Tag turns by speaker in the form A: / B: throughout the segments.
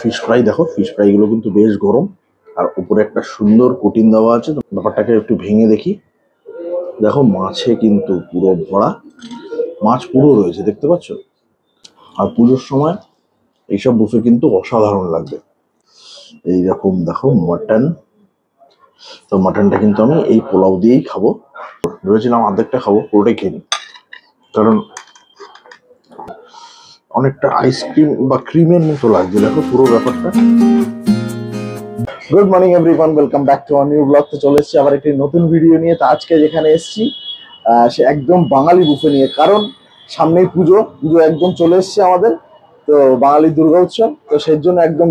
A: Fish fry দেখো, fish fry গুলো কিন্তু বেশ গরম, আর উপরে একটা সুন্দর কোটিং দেওয়া আছে। ব্যাপারটাকে একটু ভেঙে দেখি। দেখো মাছে কিন্তু পুরো ভরা, মাছ পুরো রয়েছে, দেখতে পাচ্ছ। আর পুজোর সময় এইসব বুফে কিন্তু অসাধারণ লাগবে। এইরকম দেখো মাটন, তো মাটনটা কিন্তু আমি এই পোলাও দিয়েই খাবো। ভেবেছিলাম অর্ধেকটা খাবো, পুরোটাই খেয়ে নিই, কারণ অনেকটা আইসক্রিম বা ক্রিমের মতো লাগছে দেখো পুরো ব্যাপারটা। Good morning everyone, welcome back to our new blog. তো চলে এসেছি আবার একটি নতুন ভিডিও নিয়ে। তো আজকে যেখানে এসেছি সে একদম বাঙালি বুফে নিয়ে, কারণ সামনেই পুজো একদম চলে এসছে আমাদের। তো বাঙালি দুর্গা উৎসব, তো সেই জন্য একদম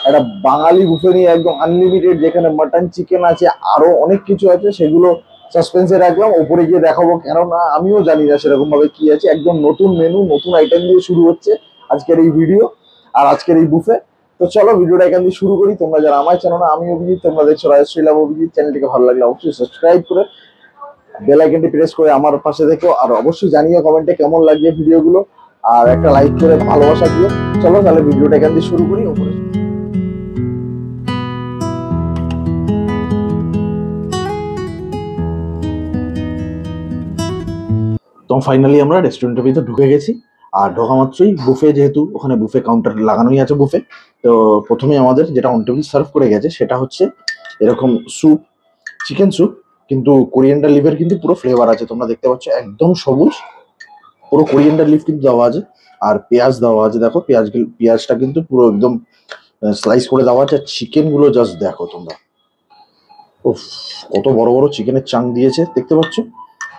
A: একটা বাঙালি বুফে নিয়ে, একদম আনলিমিটেড, যেখানে মাটন চিকেন আছে, আরো অনেক কিছু আছে, সেগুলো সাসপেন্সে রাখলাম, ওপরে গিয়ে দেখাবো, কেননা আমিও জানি না সেরকম ভাবে কি আছে। একদম নতুন মেনু, নতুন আইটেম দিয়ে শুরু হচ্ছে আজকের এই ভিডিও আর আজকের এই বুফে। তো চলো ভিডিওটা এখান দিয়ে শুরু করি। তোমরা যারা আমায় চেনো না, আমি অভিজিৎ, তোমরা দেখছো রাজশ্রী লাভ অভিজিৎ। চ্যানেলটিকে ভালো লাগলে অবশ্যই সাবস্ক্রাইব করে বেল আইকনটি প্রেস করে আমার পাশে দেখো, আর অবশ্যই জানিও কমেন্টে কেমন লাগছে ভিডিওগুলো, আর একটা লাইক করে ভালোবাসা দিও। চলো তাহলে ভিডিওটা এখান দিয়ে শুরু করি। ওপরে তো ফাইনালি আমরা রেস্টুরেন্টের ভিতরে ঢুকে গেছি। আর ঢোকা মাত্রই বুফে, যেহেতু ওখানে বুফে কাউন্টার লাগানোই আছে বুফে, তো প্রথমে আমাদের যেটা অন টেবিল সার্ভ করে গেছে সেটা হচ্ছে এরকম স্যুপ, চিকেন স্যুপ, কিন্তু কোরিয়ান্ডার লিভের কিন্তু পুরো ফ্লেভার আছে। তোমরা দেখতে পাচ্ছ একদম সবুজ, পুরো কোরিয়ান্ডার লিভ কিন্তু দেওয়া আছে। আর পেঁয়াজ দেওয়া আছে, দেখো পেঁয়াজটা কিন্তু পুরো একদম স্লাইস করে দেওয়া আছে। চিকেন গুলো জাস্ট দেখো তোমরা, উফ, কত বড় বড় চিকেনের চাং দিয়েছে দেখতে পাচ্ছ।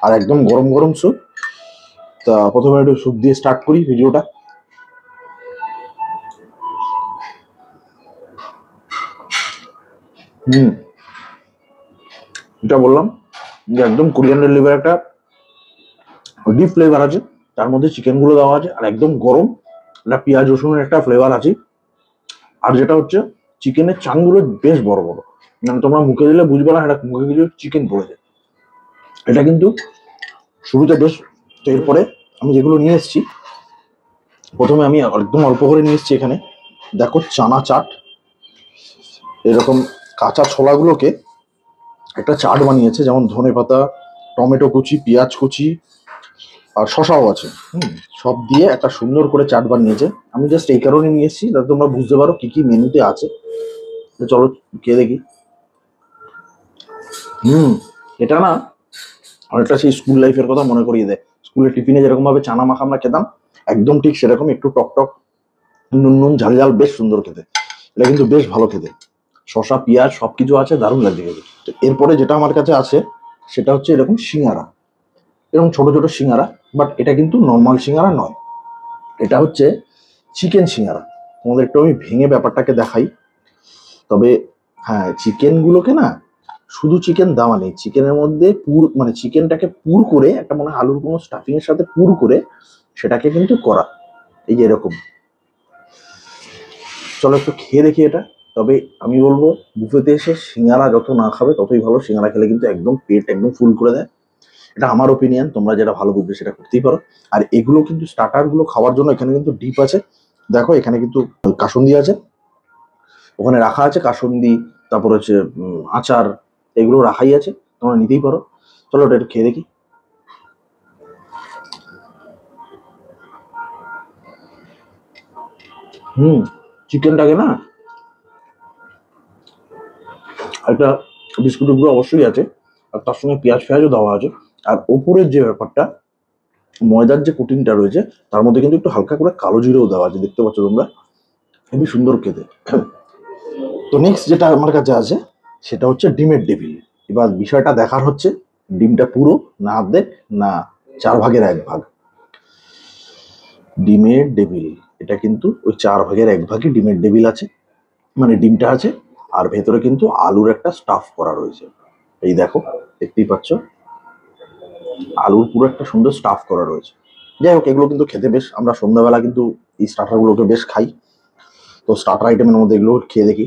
A: আর একদম গরম গরম স্যুপ। তা প্রথমে একটু স্যুপ দিয়ে স্টার্ট করি ভিডিওটা। এটা বললাম যে একদম কোরিয়ান্ডার লিভের একটা ডিপ ফ্লেভার আছে, তার মধ্যে চিকেন গুলো দেওয়া আছে, আর একদম গরম একটা পেঁয়াজ রসুনের একটা ফ্লেভার আছে। আর যেটা হচ্ছে চিকেনের চাংগুলো বেশ বড় বড়, মানে তোমরা মুখে দিলে বুঝবে না এটা মুখে কিছু চিকেন পড়েছে। এটা কিন্তু শুরুতে বেশ। তো এরপরে আমি যেগুলো নিয়ে এসেছি, প্রথমে আমি একদম অল্প করে নিয়ে এসেছি এখানে দেখো চানা চাট। এরকম কাঁচা ছোলাগুলোকে একটা চাট বানিয়েছে, যেমন ধনে পাতা, টমেটো কুচি, পেঁয়াজ কুচি, আর শশাও আছে। সব দিয়ে একটা সুন্দর করে চাট বানিয়েছে। আমি জাস্ট এই কারণে নিয়ে এসেছি যাতে তোমরা বুঝতে পারো কি কি মেনুতে আছে। চলো খেয়ে দেখি। এটা না অনেকটা সেই স্কুল লাইফের কথা মনে করিয়ে দেয়। স্কুলের টিফিনে যেরকম ভাবে চানা মাখা আমরা খেতাম, একদম ঠিক সেরকম, একটু টক টক, নুন নুন, ঝাল ঝাল, বেশ সুন্দর খেতে। এটা কিন্তু বেশ ভালো খেতে, শশা পেঁয়াজ সবকিছু আছে, দারুণ লাগছে খেতে। তো এরপরে যেটা আমার কাছে আছে সেটা হচ্ছে এরকম সিঙ্গারা, এরকম ছোট ছোট সিঙ্গারা, বাট এটা কিন্তু নর্মাল সিঙ্গারা নয়, এটা হচ্ছে চিকেন সিঙ্গারা। তোমাদের একটু আমি ভেঙে ব্যাপারটাকে দেখাই। তবে হ্যাঁ, চিকেন গুলোকে না শুধু চিকেন দেওয়া নেই, চিকেনের মধ্যে পুর, মানে চিকেনটাকে পুর করে একটা মনে হয় আলুর কোনো স্টাফিং এর সাথে পুর করে সেটাকে কিন্তু করা, এই যে এরকম। চলো একটু খেয়ে দেখি এটা। তবে আমি বলবো বুফেতে এসে সিঙ্গারা যত না খাবে ততই ভালো। সিঙ্গারা খেলে কিন্তু একদম পেট একদম ফুল করে দেয়, এটা আমার ওপিনিয়ন। তোমরা যেটা ভালো বুঝবে সেটা করতেই পারো। আর এগুলো কিন্তু স্টার্টার গুলো খাওয়ার জন্য এখানে কিন্তু ডিপ আছে, দেখো এখানে কিন্তু কাসুন্দি আছে, ওখানে রাখা আছে কাসুন্দি, তারপর হচ্ছে আচার, এগুলো রাখাই আছে, তোমরা নিতেই পারো। চলো ওটা একটু খেয়ে দেখি। চিকেনটাকে না একটা বিস্কুটের গুঁড়ো অবশ্যই আছে, আর তার সঙ্গে পেঁয়াজ ফেয়াজও দেওয়া আছে। আর ওপরের যে ব্যাপারটা, ময়দার যে কোটিংটা রয়েছে তার মধ্যে কিন্তু একটু হালকা করে কালো জিরেও দেওয়া আছে, দেখতে পাচ্ছ তোমরা, খুবই সুন্দর খেতে। তো নেক্সট যেটা আমার কাছে আছে সেটা হচ্ছে ডিমের ডেভিল। এবার বিষয়টা দেখার হচ্ছে ডিমটা পুরো না অর্ধেক না 1/4 ভাগ। ডিমের ডেভিল, এটা কিন্তু ওই 1/4 ভাগই ডিমের ডেভিল আছে, মানে ডিমটা আছে। আর ভেতরে কিন্তু আলুর একটা স্টাফ করা রয়েছে, এই দেখো দেখতেই পাচ্ছ, আলুর পুরো একটা সুন্দর স্টাফ করা রয়েছে। যাই হোক, এগুলো কিন্তু খেতে বেশ, আমরা সন্ধ্যাবেলা কিন্তু এই স্টার্টারগুলোকে বেশ খাই। তো স্টার্টার আইটেমের মধ্যে এগুলো খেয়ে দেখি।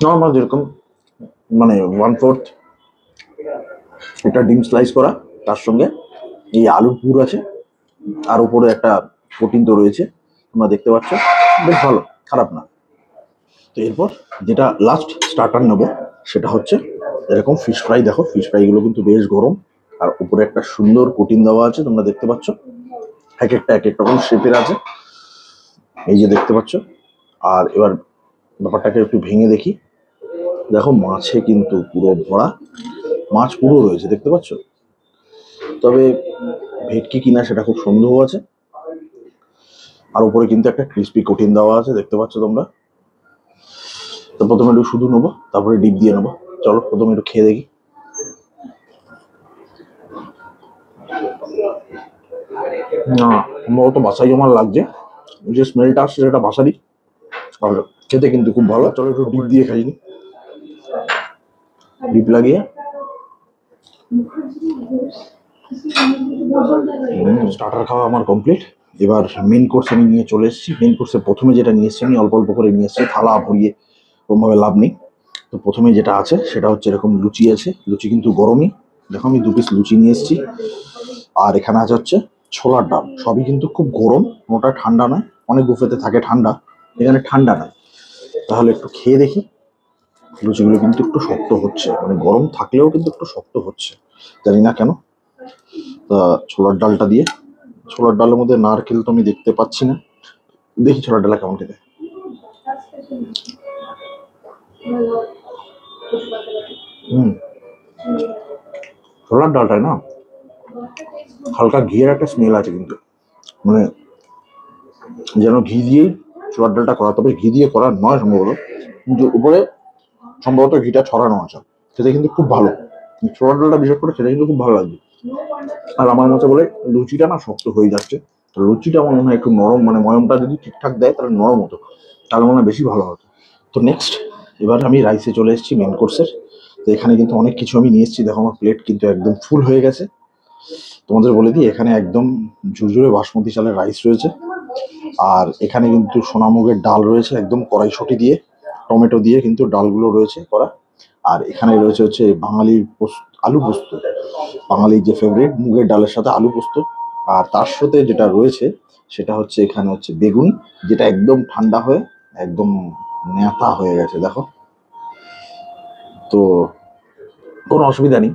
A: নর্মাল যেরকম, মানে 1/4 এটা ডিম স্লাইস করা, তার সঙ্গে এই আলুর পুর আছে, আর উপরে একটা প্রোটিন তো রয়েছে, তোমরা দেখতে পাচ্ছ, বেশ ভালো, খারাপ না। তো এরপর যেটা লাস্ট স্টার্টার নেবো সেটা হচ্ছে এরকম ফিশ ফ্রাই। দেখো ফিশ ফ্রাইগুলো কিন্তু বেশ গরম, আর উপরে একটা সুন্দর কোটিং দেওয়া আছে, তোমরা দেখতে পাচ্ছ, এক একটা রকম শেপের আছে, এই যে দেখতে পাচ্ছ। আর এবার ব্যাপারটাকে একটু ভেঙে দেখি, দেখো মাছে কিন্তু পুরো ভরা, মাছ পুরো রয়েছে, দেখতে পাচ্ছ। তবে ভেটকি কিনা সেটা খুব সন্দেহ আছে। আর উপরে কিন্তু একটা ক্রিস্পি কোটিং দেওয়া আছে, দেখতে পাচ্ছ তোমরা। তো প্রথমে একটু শুধু নেবো, তারপরে ডিপ দিয়ে নেবো। চলো প্রথমে একটু খেয়ে দেখি। না, সম্ভবত বাসাই আমার লাগছে, যে স্মেলটা আসছে সেটা বাসারই, আর খেতে কিন্তু খুব ভালো। চলো একটু ডিপ দিয়ে খাইনি, ডিপ লাগিয়ে। স্টার্টার খাওয়া আমার কমপ্লিট। এবার মেন কোর্স আমি নিয়ে চলে এসেছি। মেন কোর্সে প্রথমে যেটা নিয়ে এসেছি আমি অল্প অল্প করে নিয়ে এসেছি, থালা ভরিয়ে ওরমভাবে লাভ নেই। তো প্রথমে যেটা আছে সেটা হচ্ছে এরকম লুচি আছে, লুচি কিন্তু গরমই। দেখো আমি 2 পিস লুচি নিয়ে এসেছি। আর এখানে আছে হচ্ছে ছোলার ডাল, সবই কিন্তু খুব গরম, কোনোটা ঠান্ডা নয়। অনেক বুফেতে থাকে ঠান্ডা, এখানে ঠান্ডা নয়। তাহলে একটু খেয়ে দেখি। লুচিগুলো কিন্তু একটু শক্ত হচ্ছে, মানে গরম থাকলেও কিন্তু একটু শক্ত হচ্ছে, জানি না কেন। তা ছোলার ডালটা দিয়ে, ছোলার ডালের মধ্যে নারকেল তো আমি দেখতে পাচ্ছি না, দেখি ছোলার ডালটা কেমন খেতে। হুম, ছোলার ডালটায় না হালকা ঘিয়ের একটা স্মেল আছে, কিন্তু মানে যেন ঘি দিয়েই ছোলার ডালটা করা, তবে ঘি দিয়ে করা নয় সম্ভবত, কিন্তু উপরে সম্ভবত ঘিটা ছড়ানো আছে। সেটা কিন্তু খুব ভালো, ছোলার ডালটা বিশেষ করে সেটা কিন্তু খুব ভালো লাগছে। আর আমার মতে বলে লুচিটা না শক্ত হয়ে যাচ্ছে, লুচিটা আমার মনে হয় একটু নরম, মানে ময়মটা যদি ঠিকঠাক দেয় তাহলে নরম হতো, তাহলে মনে হয় বেশি ভালো হতো। তো নেক্সট এবার আমি রাইসে চলে এসেছি, মেন কোর্সের। তো এখানে কিন্তু অনেক কিছু আমি নিয়ে এসেছি, দেখো আমার প্লেট কিন্তু একদম ফুল হয়ে গেছে। তোমাদের বলে দিই, এখানে একদম ঝুরঝুরে বাসমতি চালের রাইস রয়েছে, আর এখানে কিন্তু সোনামুগের ডাল রয়েছে একদম কড়াইশুঁটি দিয়ে, টমেটো দিয়ে কিন্তু ডালগুলো রয়েছে করা। আর এখানে রয়েছে হচ্ছে বাঙালির আলু পোস্ত, বাঙালির যে ফেভারিট মুগের ডালের সাথে আলু পোস্ত। আর তার সাথে যেটা রয়েছে সেটা হচ্ছে এখানে হচ্ছে বেগুন, যেটা একদম ঠান্ডা হয়ে একদম নেতা হয়ে গেছে, দেখো। তো কোনো অসুবিধা নেই,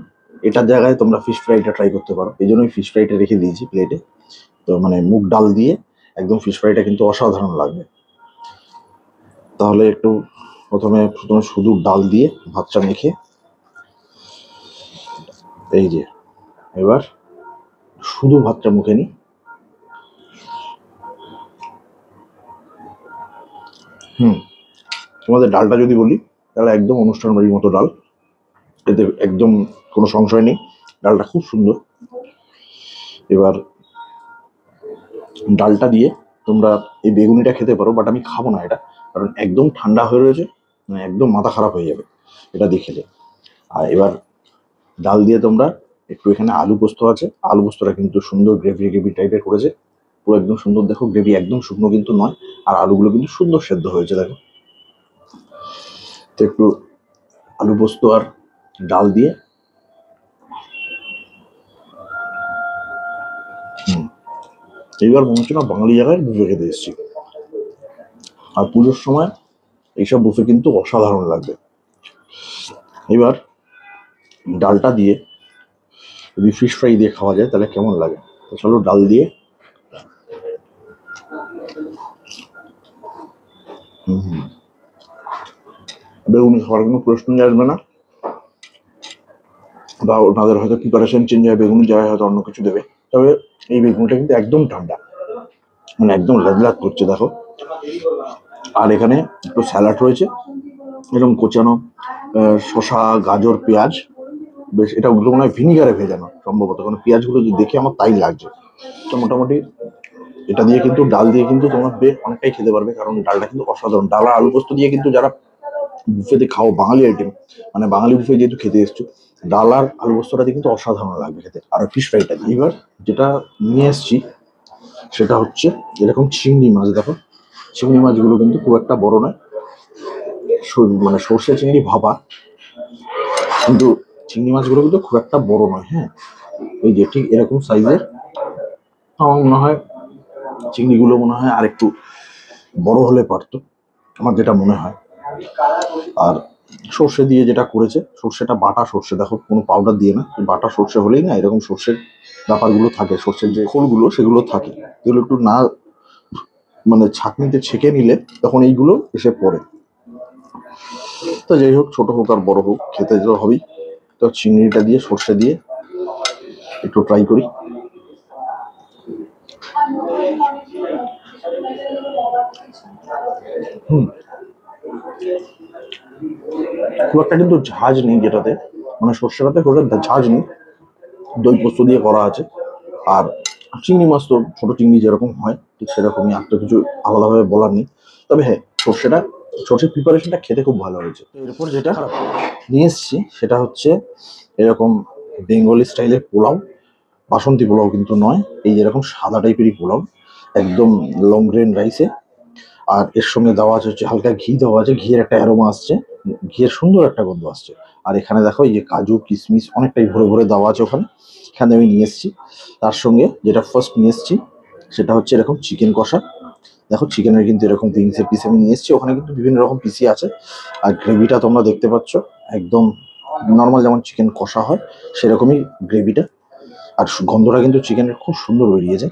A: এটার জায়গায় তোমরা ফিশ ফ্রাইটা ট্রাই করতে পারো, এই জন্যই ফিশ ফ্রাইটা রেখে দিয়েছি প্লেটে। তো মানে মুগ ডাল দিয়ে একদম ফিশ ফ্রাইটা কিন্তু অসাধারণ লাগবে। তাহলে একটু প্রথমে প্রথমে শুধু ডাল দিয়ে ভাতটা মেখে, এই যে এবার শুধু ভাতটা মুখে নিই। তোমাদের ডালটা যদি বলি তাহলে একদম অনুষ্ঠান বাড়ির মতো ডাল, এতে একদম কোনো সংশয় নেই, ডালটা খুব সুন্দর। এবার ডালটা দিয়ে তোমরা এই বেগুনিটা খেতে পারো, বাট আমি খাবো না এটা, কারণ একদম ঠান্ডা হয়ে রয়েছে, মানে একদম মাথা খারাপ হয়ে যাবে এটা দিয়ে খেলে। আর এবার ডাল দিয়ে তোমরা একটু, এখানে আলু পোস্ত আছে, আলু পোস্তটা কিন্তু সুন্দর গ্রেভি গ্রেভি টাইপের করেছে, পুরো একদম সুন্দর, দেখো গ্রেভি একদম শুকনো কিন্তু নয়, আর আলুগুলো কিন্তু সুন্দর সেদ্ধ হয়েছে, দেখো। তো একটু আলু পোস্ত আর ডাল দিয়ে, এইবার মনে হচ্ছে না বাঙালি জায়গায় বুফে খেতে এসেছি। আর পুজোর সময় এইসব বুফে কিন্তু অসাধারণ লাগবে। এবার ডালটা দিয়ে যদি ফিশ ফ্রাই দিয়ে খাওয়া যায় তাহলে কেমন লাগে। তো চলো ডাল দিয়ে, বেগুনি খাওয়ার কোনো প্রশ্নই আসবে না, বা ওনাদের হয়তো প্রিপারেশন চেঞ্জ হয়, বেগুনি জায়গায় হয়তো অন্য কিছু দেবে। তবে এই বেগুনিটা কিন্তু একদম ঠান্ডা, মানে একদম লাদ করছে, দেখো। আর এখানে একটু স্যালাড রয়েছে, এরকম কোচানো শশা, গাজর, পেঁয়াজ, বেশ এটা ওগুলো মনে হয় ভিনিগারে ভেজানো সম্ভবত, কারণ পেঁয়াজগুলো যদি দেখে আমার তাই লাগছে। তো মোটামুটি এটা দিয়ে কিন্তু, ডাল দিয়ে কিন্তু তোমরা বেশ অনেকটাই খেতে পারবে, কারণ ডালটা কিন্তু অসাধারণ। ডাল আর আলু পোস্ত দিয়ে কিন্তু যারা বুফেতে খাও বাঙালি আইটেম, মানে বাঙালি বুফে যেহেতু খেতে এসছো, ডাল আর আলু পোস্তটা দিয়ে কিন্তু অসাধারণ লাগবে খেতে। আর ফিশ ফ্রাইটা দিয়ে, এবার যেটা নিয়ে এসছি সেটা হচ্ছে এরকম চিংড়ি মাছ, দেখো চিংড়ি মাছগুলো কিন্তু খুব একটা বড় নয়, মানে সর্ষে চিংড়ি ভাপা, কিন্তু চিংড়ি মাছগুলো কিন্তু খুব একটা বড় নয়, হ্যাঁ। এই যে ঠিক এরকম সাইজের। আমার মনে হয় চিংড়িগুলো মনে হয় আর একটু বড় হলে পারতো, আমার যেটা মনে হয়। আর সর্ষে দিয়ে যেটা করেছে, সর্ষেটা বাটা সর্ষে, দেখো কোনো পাউডার দিয়ে না, বাটা সর্ষে হলেই না এরকম সর্ষের ব্যাপারগুলো থাকে, সর্ষের যে খোলগুলো সেগুলো থাকে, এগুলো একটু না মানে ছাঁকনিতে ছেঁকে নিলে তখন এইগুলো এসে পড়ে। তো যাই হোক, ছোট হোক আর বড় হোক খেতে তো হবেই। তো চিংড়িটা দিয়ে সর্ষে দিয়ে একটু ট্রাই করি। খুব একটা কিন্তু ঝাঁজ নেই যেটাতে, মানে সর্ষেটাতে খুব একটা ঝাঁজ নেই, দই পোস্ত দিয়ে করা আছে। আর চিংড়ি মাছ তো ছোট চিংড়ি যেরকম হয় ঠিক সেরকমই, আর তো কিছু আলাদাভাবে বলার নেই। তবে হ্যাঁ, সর্ষের প্রিপারেশনটা খেতে খুব ভালো হয়েছে। এরপর যেটা নিয়ে এসছি সেটা হচ্ছে এরকম বেঙ্গলি স্টাইলের পোলাও, বাসন্তী পোলাও কিন্তু নয়, এই যেরকম সাদা টাইপেরই পোলাও, একদম লং গ্রেন রাইসে। আর এর সঙ্গে দেওয়া আছে হচ্ছে হালকা ঘি দেওয়া আছে, ঘিয়ের একটা অ্যারোমা আসছে, ঘিয়ের সুন্দর একটা গন্ধ আসছে। আর এখানে দেখো এই যে কাজু কিশমিশ অনেকটাই ভরে ভরে দেওয়া আছে ওখানে, এখানে আমি নিয়ে এসেছি। তার সঙ্গে যেটা ফার্স্ট নিয়ে এসেছি সেটা হচ্ছে এরকম চিকেন কষা। দেখো চিকেনের কিন্তু এরকম উইংসের পিস আমি নিয়ে এসেছি, ওখানে কিন্তু বিভিন্ন রকম পিসি আছে। আর গ্রেভিটা তোমরা দেখতে পাচ্ছ একদম নর্মাল, যেমন চিকেন কষা হয় সেরকমই গ্রেভিটা। আর গন্ধটা কিন্তু চিকেনের খুব সুন্দর বেরিয়েছে।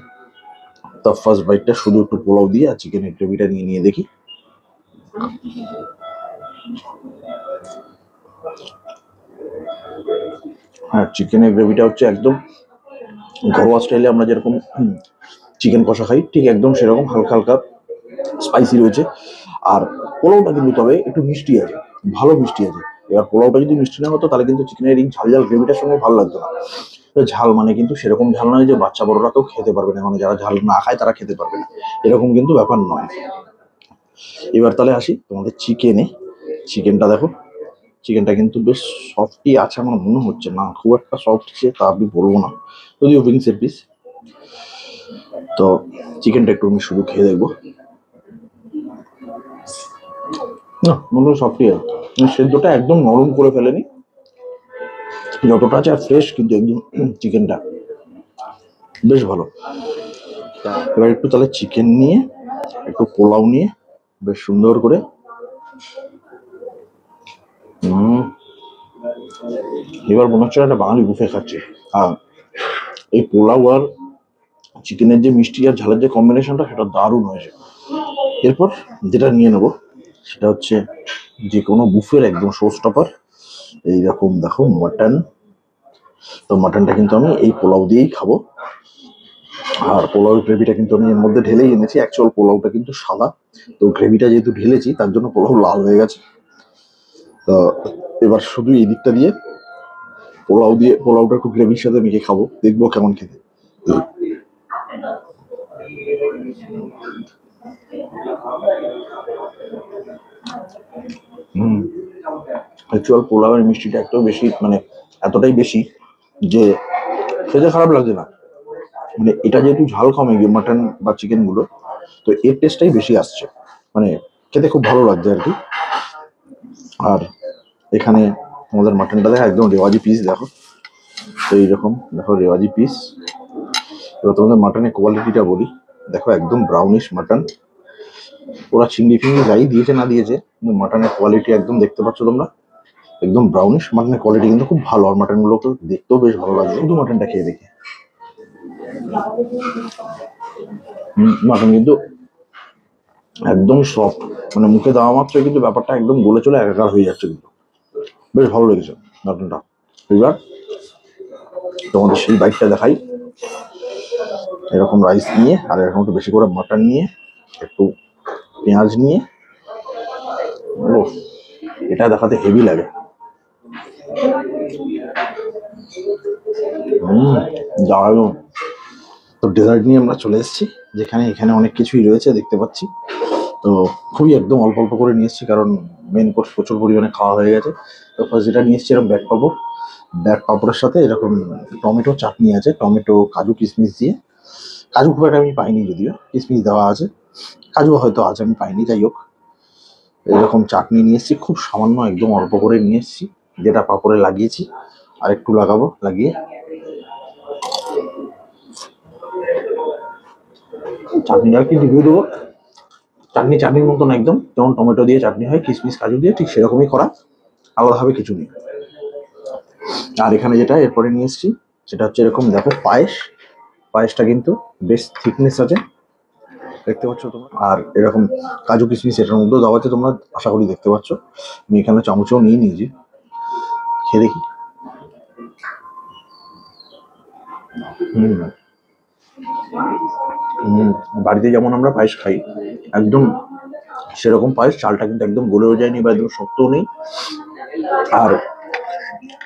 A: তা ফার্স্ট বাইটটা শুধু একটু পোলাও দিয়ে আর চিকেনের গ্রেভিটা নিয়ে নিয়ে দেখি। হ্যাঁ, চিকেনের গ্রেভিটা হচ্ছে একদম ঘরোয়া স্টাইলে আমরা যেরকম চিকেন কষা খাই ঠিক একদম সেরকম, হালকা হালকা স্পাইসি রয়েছে। আর পোলাওটা কিন্তু তবে একটু মিষ্টি আছে, ভালো মিষ্টি আছে। এবার পোলাওটা যদি মিষ্টি না হতো তাহলে কিন্তু চিকেনের এই ঝাল ঝাল গ্রেভিটার সঙ্গে ভালো লাগতো না। ঝাল মানে কিন্তু সেরকম ঝাল নয় যে বাচ্চা বড়রা কেউ খেতে পারবে না, মানে যারা ঝাল না খায় তারা খেতে পারবে না, এরকম কিন্তু ব্যাপার নয়। এবার তাহলে আসি তোমাদের চিকেনে। চিকেনটা দেখো, চিকেনটা কিন্তু বেশ সফটই আছে আমার মনে হচ্ছে, না খুব একটা সফট সে তা আমি বলবো না, যদিও উইংসের পিস। তো চিকেনটা একটু আমি শুধু খেয়ে দেখবো। না, মনে হয় সফটই আছে, সেদ্ধটা একদম নরম করে ফেলেনি, যতটা আছে আর ফ্রেশ কিন্তু একদম চিকেনটা বেশ ভালো। এবার একটু তাহলে চিকেন নিয়ে একটু পোলাও নিয়ে বেশ সুন্দর করে এবার মনে হচ্ছে একটা বাঙালি বুফে খাচ্ছে। আর এই পোলাও আর চিকেনের যে মিষ্টি আর ঝালের যে কম্বিনেশনটা সেটা দারুণ হয়েছে। এরপর যেটা নিয়ে নেবো সেটা হচ্ছে যে কোনো বুফের একদম শো স্টপার, এইরকম দেখো মাটন। তো মাটনটা কিন্তু আমি এই পোলাও দিয়েই খাবো। আর পোলাওর গ্রেভিটা কিন্তু আমি এর মধ্যে ঢেলেই এনেছি, অ্যাকচুয়াল পোলাওটা কিন্তু সাদা, তো গ্রেভিটা যেহেতু ঢেলেছি তার জন্য পোলাও লাল হয়ে গেছে। তো এবার শুধু এই দিকটা দিয়ে পোলাওটা একটু গ্রেভির সাথে মেখে খাবো, দেখবো কেমন খেতে। অ্যাকচুয়াল পোলাওয়ের মিষ্টিটা একটু বেশি, মানে এতটাই বেশি যে খেতে খারাপ লাগছে না। মানে এটা যেহেতু ঝাল কমে গিয়ে মাটন বা চিকেন গুলো, তো এর টেস্টটাই বেশি আসছে, মানে খেতে খুব ভালো লাগছে আর কি। আর এখানে আমাদের মাটনটা দেখা একদম রেওয়াজি পিস, দেখো তো এইরকম দেখো রেওয়াজি পিস। এবার তোমাদের মাটনের কোয়ালিটিটা বলি, দেখো একদম ব্রাউনিশ মাটন। ওরা চিংড়ি ফিংড়ি যাই দিয়েছে না দিয়েছে, কিন্তু মাটনের কোয়ালিটি একদম দেখতে পাচ্ছ তোমরা, একদম ব্রাউনিশ। মাটনের কোয়ালিটি কিন্তু খুব ভালো, আর মাটন গুলোকে দেখতেও বেশ ভালো লাগে। শুধু মাটনটা খেয়ে দেখি, মাটন কিন্তু একদম সফট, মানে মুখে দেওয়া মাত্র কিন্তু ব্যাপারটা একদম গলে চলে একাকার হয়ে যাচ্ছে, কিন্তু বেশ ভালো লেগেছে মাটনটা। এবার তোমাদের সেই বাইকটা দেখাই, এরকম রাইস নিয়ে আর এরকম একটু বেশি করে মাটন নিয়ে একটু পেঁয়াজ নিয়ে, ও এটা দেখাতে হেভি লাগে। দাঁড়ানো। তো ডেজার্ট নিয়ে আমরা চলে এসেছি, যেখানে এখানে অনেক কিছুই রয়েছে দেখতে পাচ্ছি। তো খুবই একদম অল্প অল্প করে নিয়ে এসেছি, কারণ মেন কোর্স প্রচুর পরিমাণে খাওয়া হয়ে গেছে। তো ফার্স্ট যেটা নিয়ে এসেছি এরকম ব্যাক পাপড়ের সাথে এরকম টমেটো চাটনি আছে, টমেটো কাজু কিশমিশ দিয়ে। কাজু খুব একটা আমি পাইনি, যদিও কিশমিশ দেওয়া আছে, কাজু হয়তো আছে আমি পাইনি, যাই হোক। এরকম চাটনি নিয়ে এসেছি, খুব সামান্য একদম অল্প করে নিয়ে এসেছি, যেটা পাপড়ে লাগিয়েছি আর একটু লাগাবো, লাগিয়ে চাটনিটা কি রিভিউ দেবো, চাটনির মতন একদম, যেমন টমেটো দিয়ে চাটনি হয়, কিশমিশ কাজু দিয়ে, ঠিক সেরকমই করা, আলাদাভাবে কিছু নেই। আর এখানে যেটা এরপরে নিয়ে এসেছি সেটা হচ্ছে এরকম, দেখো পায়েসটা কিন্তু বেশ থিকনেস আছে, দেখতে পাচ্ছ তোমরা। আর এরকম কাজু কিশমিশ এটার মধ্যেও দেওয়া আছে, তোমরা আশা করি দেখতে পাচ্ছ। আমি এখানে চামচও নিয়ে নিয়েছি, খেয়ে দেখি। বাড়িতে যেমন আমরা পায়েস খাই একদম সেরকম পায়েস, চালটা কিন্তু একদম গলেও যায়নি বা একদম শক্তও নেই। আর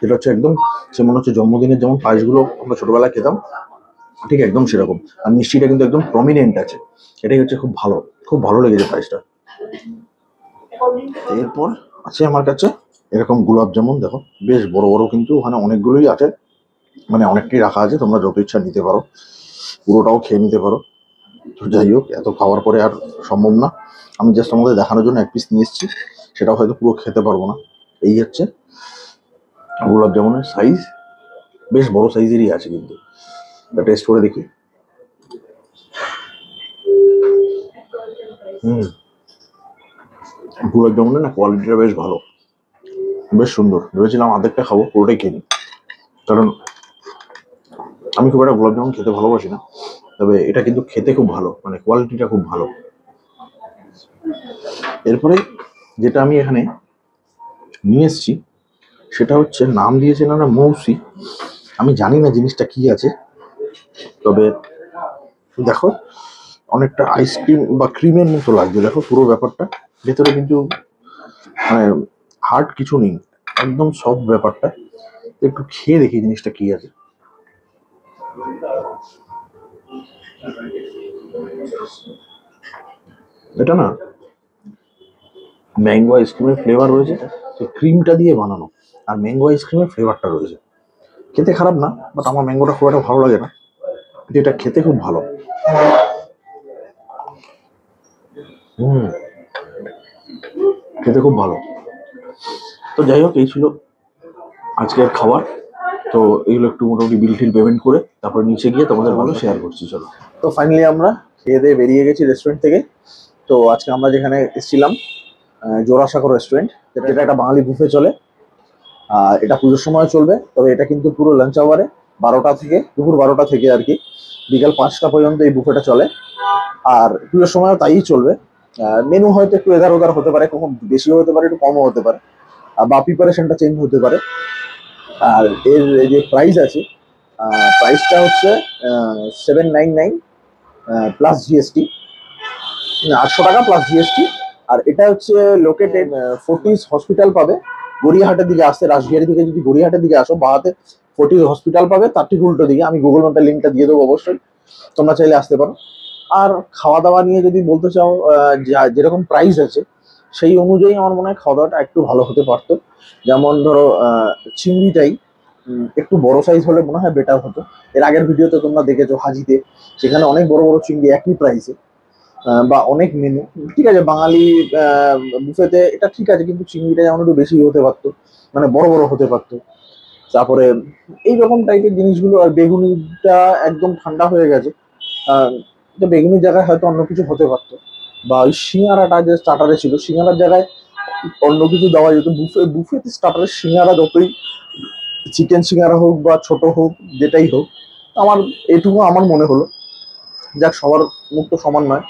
A: এটা হচ্ছে একদম সে মনে হচ্ছে জন্মদিনের যেমন পায়েসগুলো আমরা ছোটবেলায় খেতাম, ঠিক একদম সেরকম। আর মিষ্টিটা কিন্তু একদম প্রমিনেন্ট আছে, এটাই হচ্ছে খুব ভালো লেগেছে পায়েসটা। এরপর আছে আমার কাছে এরকম গোলাপ জামুন, দেখো বেশ বড় বড়, কিন্তু ওখানে অনেকগুলোই আছে, মানে অনেকটাই রাখা আছে, তোমরা যত ইচ্ছা নিতে পারো, পুরোটাও খেয়ে নিতে পারো। তো যাই হোক, এত খাওয়ার পরে আর সম্ভব না, আমি জাস্ট আমাদের দেখানোর জন্য এক পিস নিয়ে এসেছি, সেটাও হয়তো পুরো খেতে পারবো না। এই হচ্ছে গোলাপ জামুনের সাইজ, বেশ বড় সাইজেরই আছে, কিন্তু টেস্ট করে দেখি। গোলাপ জামুনের না কোয়ালিটিটা বেশ ভালো, বেশ সুন্দর। ভেবেছিলাম অর্ধেকটা খাবো, পুরোটাই খেয়ে নিই, কারণ আমি খুব একটা গোলাপ জামুন খেতে ভালোবাসি না, তবে এটা কিন্তু খেতে খুব ভালো, মানে কোয়ালিটিটা খুব ভালো। এরপরে যেটা আমি এখানে নিয়ে এসেছি সেটা হচ্ছে, নাম দিয়েছে না মৌসি, আমি জানি না জিনিসটা কি আছে, তবে দেখো অনেকটা আইসক্রিম বা ক্রিমের মতো লাগছে, দেখো পুরো ব্যাপারটা, ভেতরে কিন্তু মানে হার্ড কিছু নেই, একদম সফট ব্যাপারটা। একটু খেয়ে দেখি জিনিসটা কি আছে। এটা না ম্যাঙ্গো আইসক্রিমের ফ্লেভার রয়েছে, তো ক্রিমটা দিয়ে বানানো, আর ম্যাঙ্গো আইসক্রিমের ফ্লেভারটা রয়েছে। খেতে খারাপ না, বাট আমার ম্যাঙ্গোটা খুব একটা ভালো লাগে না, এটা খেতে খুব ভালো। খেতে খুব ভালো। তো যাই হোক, এই ছিল আজকের খাবার। তো এইগুলো একটু মোটামুটি বিল টিল পেমেন্ট করে তারপর নিচে গিয়ে তোমাদের ভালো শেয়ার করছি। চলো, তো ফাইনালি আমরা খেয়ে দিয়ে বেরিয়ে গেছি রেস্টুরেন্ট থেকে। তো আজকে আমরা যেখানে এসেছিলাম জোড়াসাঁকো রেস্টুরেন্ট, যেটা একটা বাঙালি বুফে চলে, আর এটা পুজোর সময় চলবে, তবে এটা কিন্তু পুরো লাঞ্চ আওয়ারে 12টা থেকে, দুপুর 12টা থেকে আর কি বিকাল 5টা পর্যন্ত এই বুফেটা চলে। আর পুজোর সময়ও তাই চলবে। মেনু হয়তো একটু এধার ওধার হতে পারে, কখন বেশিও হতে পারে, একটু কমও হতে পারে, বা প্রিপারেশনটা চেঞ্জ হতে পারে। আর এর যে প্রাইস আছে, প্রাইসটা হচ্ছে 799 প্লাস জিএসটি, 800 টাকা প্লাস জিএসটি। আর এটা হচ্ছে লোকেটেড ফোর্টিস হসপিটাল পাবে, গড়িয়াহাটের দিকে আসতে, রাসবিহারি থেকে যদি গড়িয়াহাটের দিকে আসো, বাহাতে ফোর্টিস হসপিটাল পাবে, তার ঠিক উল্টো দিকে। আমি গুগল ম্যাপের লিঙ্কটা দিয়ে দেবো, অবশ্যই তোমরা চাইলে আসতে পারো। আর খাওয়া দাওয়া নিয়ে যদি বলতে চাও, যেরকম প্রাইস আছে সেই অনুযায়ী আমার মনে হয় খাওয়া দাওয়াটা একটু ভালো হতে পারতো। যেমন ধরো চিংড়িটাই একটু বড় সাইজ হলে মনে হয় বেটার হতো। এর আগের ভিডিওতে তোমরা দেখেছো হাজিতে, সেখানে অনেক বড় বড় চিংড়ি একই প্রাইসে, বা অনেক মেনু, ঠিক আছে বাঙালি বুফেতে এটা ঠিক আছে, কিন্তু চিংড়িটা যেমন একটু বেশি হতে পারতো, মানে বড় বড় হতে পারতো। তারপরে এইরকম টাইপের জিনিসগুলো। আর বেগুনিটা একদম ঠান্ডা হয়ে গেছে, বেগুনির জায়গায় হয়তো অন্য কিছু হতে পারতো, বা ওই সিঙ্গারাটা যে স্টার্টারে ছিল, সিঙ্গারার জায়গায় অন্য কিছু দেওয়া যেত। বুফেতে স্টার্টারের সিঙ্গারা যতই চিকেন সিঙ্গারা হোক বা ছোট হোক, যেটাই হোক, আমার এটুকু আমার মনে হলো। যাক, সবার মুখ তো সমান নয়।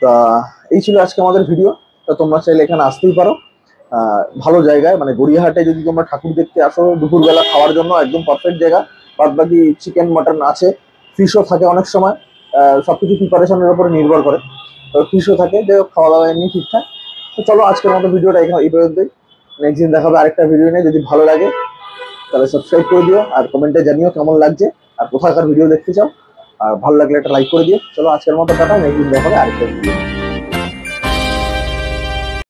A: তা এই ছিল আজকে আমাদের ভিডিও। তা তোমরা চাইলে এখানে আসতেই পারো, ভালো জায়গায়, মানে গড়িয়াহাটে যদি তোমরা ঠাকুর দেখতে আসো দুপুরবেলা খাওয়ার জন্য একদম পারফেক্ট জায়গা। বাদ বাকি চিকেন মাটন আছে, ফিশও থাকে অনেক সময়, সবকিছু প্রিপারেশনের উপরে নির্ভর করে, ফিশও থাকে, যাই হোক খাওয়া দাওয়া এমনি ঠিকঠাক। তো চলো, আজকের মতো ভিডিওটা এখানে এই পর্যন্তই। নেক্সট দিন দেখাবে আরেকটা ভিডিও নিয়ে। যদি ভালো লাগে তাহলে সাবস্ক্রাইব করে দিও, আর কমেন্টে জানিও কেমন লাগছে আর কোথাকার ভিডিও দেখতে চাও। আর ভালো লাগলে একটা লাইক করে দিও। চলো, আজকের মতো টাটা, নেক্সট দিন দেখাবে আরেকটা ভিডিও।